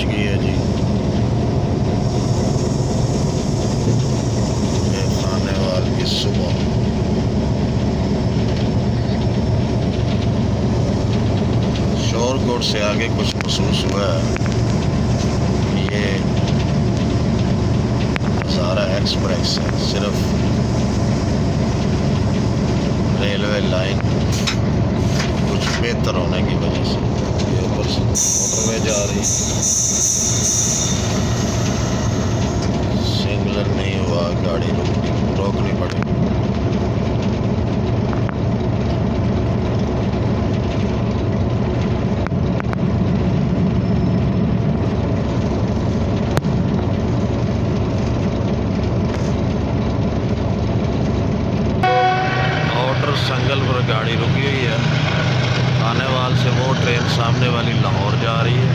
गई है जी। ये खानेवाल की सुबह। शोरकोट से आगे कुछ महसूस हुआ है। ये हज़ारा एक्सप्रेस है, सिर्फ रेलवे लाइन कुछ बेहतर होने की वजह से। ये ऊपर से मोटरवे जा रही, सिग्नल नहीं हुआ, गाड़ी रोकनी पड़ेगी। आउटर संगल पर गाड़ी रुकी हुई है। खानेवाल से वो ट्रेन सामने वाली लाहौर जा रही है।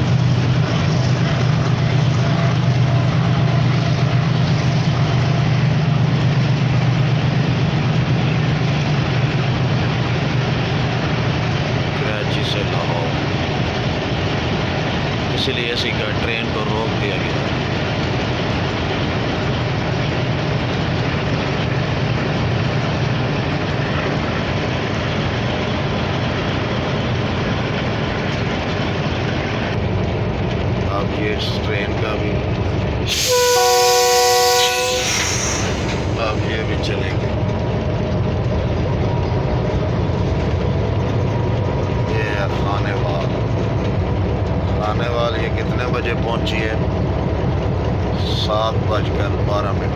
कराची से लाहौर, इसलिए इसी का ट्रेन को रोक दिया गया है। अब ये इस ट्रेन का भी अब ये भी चलेंगे। ये है खानेवाल। खानेवाल ये कितने बजे पहुंची है? 7:12।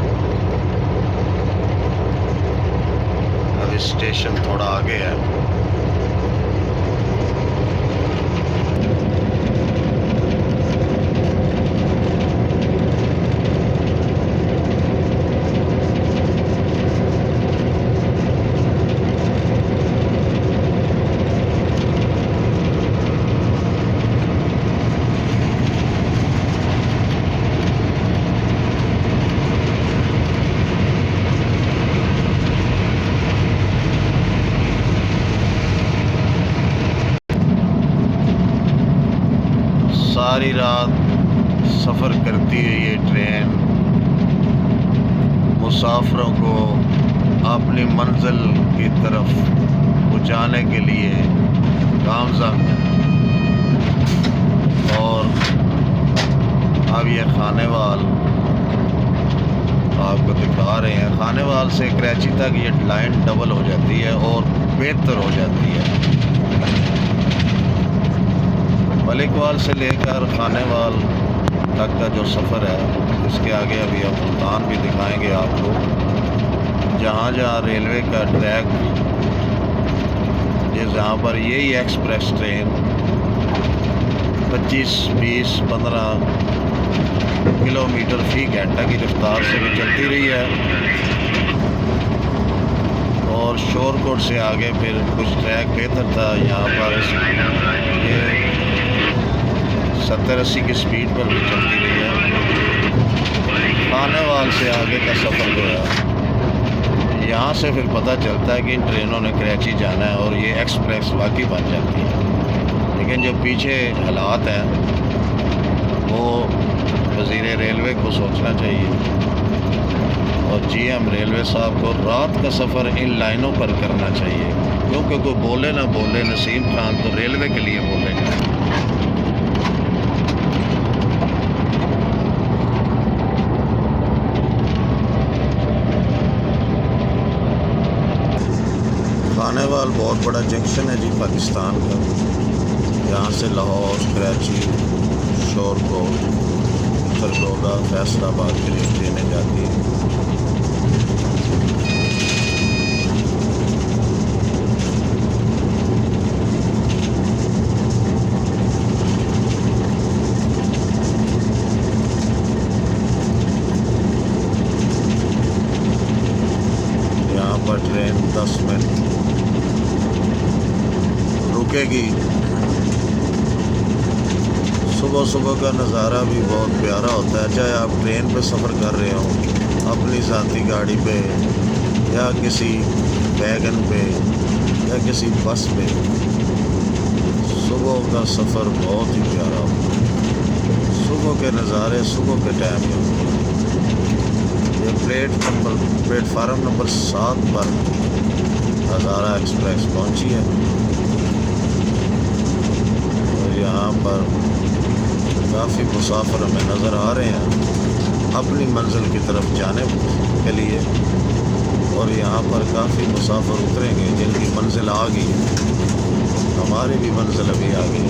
अब स्टेशन थोड़ा आगे है। सारी रात सफ़र करती है ये ट्रेन मुसाफिरों को अपनी मंजिल की तरफ पहुंचाने के लिए गामज़न है। और अब ये खानेवाल आपको दिखा रहे हैं। खानेवाल से कराची तक ये लाइन डबल हो जाती है और बेहतर हो जाती है। मलिकवाल से लेकर खानेवाल तक का जो सफ़र है, इसके आगे अभी हम मुल्तान भी दिखाएंगे आपको, जहाँ जहाँ रेलवे का ट्रैक जहाँ पर यही एक्सप्रेस ट्रेन 25, 20, 15 किलोमीटर फी घंटा की रफ्तार से भी चलती रही है। और शोरकोट से आगे फिर कुछ ट्रैक बेहतर था, यहाँ पर ये 70-80 की स्पीड पर भी चलती रही है। खानेवाल से आगे का सफ़र जो है, यहाँ से फिर पता चलता है कि इन ट्रेनों ने कराची जाना है और ये एक्सप्रेस वाकई बन जाती है। लेकिन जो पीछे हालात हैं वो वज़ीर रेलवे को सोचना चाहिए और GM रेलवे साहब को रात का सफ़र इन लाइनों पर करना चाहिए, क्योंकि कोई बोले ना बोले, नसीम खान तो रेलवे के लिए बोलेगा। खानेवाल बहुत बड़ा जंक्शन है जी पाकिस्तान का। यहाँ से लाहौर, कराची, शोरकोट, सरगोदा, फैसलाबाद के लिए ट्रेनें जाती हैं। यहाँ पर ट्रेन 10 मिनट रुकेगी। सुबह सुबह का नज़ारा भी बहुत प्यारा होता है, चाहे आप ट्रेन पे सफ़र कर रहे हो, अपनी ज़ाती गाड़ी पे या किसी वैगन पे या किसी बस पे। सुबह का सफ़र बहुत ही प्यारा होता है। सुबह के नज़ारे सुबह के टाइम में। ये प्लेटफार्म नंबर 7 पर हज़ारा एक्सप्रेस पहुंची है और यहाँ पर काफ़ी मुसाफिर हमें नज़र आ रहे हैं अपनी मंजिल की तरफ जाने के लिए। और यहाँ पर काफ़ी मुसाफिर उतरेंगे जिनकी मंजिल आ गई, हमारी भी मंजिल अभी आ गई।